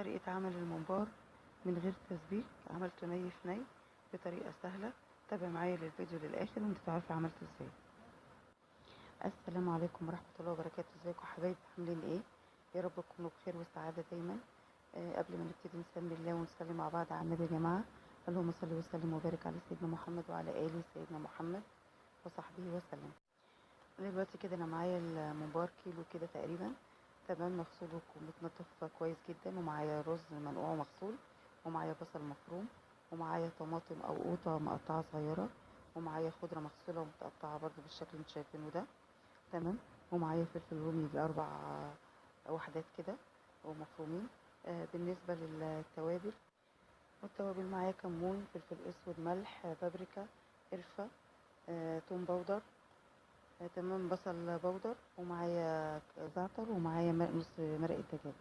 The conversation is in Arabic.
طريقة عمل الممبار من غير تسبيك، عملته ني في ني بطريقة سهلة. تابع معايا للفيديو للآخر وانت تعرفي عملته ازاي. السلام عليكم ورحمة الله وبركاته. ازيكم حبايبي، عاملين ايه؟ يا رب تكونوا بخير وسعادة دايما. قبل ما نبتدي نسمي الله ونصلي مع بعض على النبي يا جماعة. اللهم صل وسلم وبارك على سيدنا محمد وعلى آله سيدنا محمد وصحبه وسلم. دلوقتي كده انا معايا الممبار كيلو كده تقريبا، تمام، مغسول ومتنضف كويس جدا، ومعايا رز منقوع ومغسول، ومعايا بصل مفروم، ومعايا طماطم او قوطه مقطعه صغيره، ومعايا خضره مغسوله ومتقطعه برضو بالشكل اللي انتوا شايفينه ده، تمام، ومعايا فلفل رومي يجي 4 وحدات كده ومفرومين. بالنسبه للتوابل، والتوابل معايا كمون، فلفل اسود، ملح، بابريكا، قرفه، توم باودر، تمام، بصل بودر، ومعايا زعتر، ومعايا نص مرقة دجاج.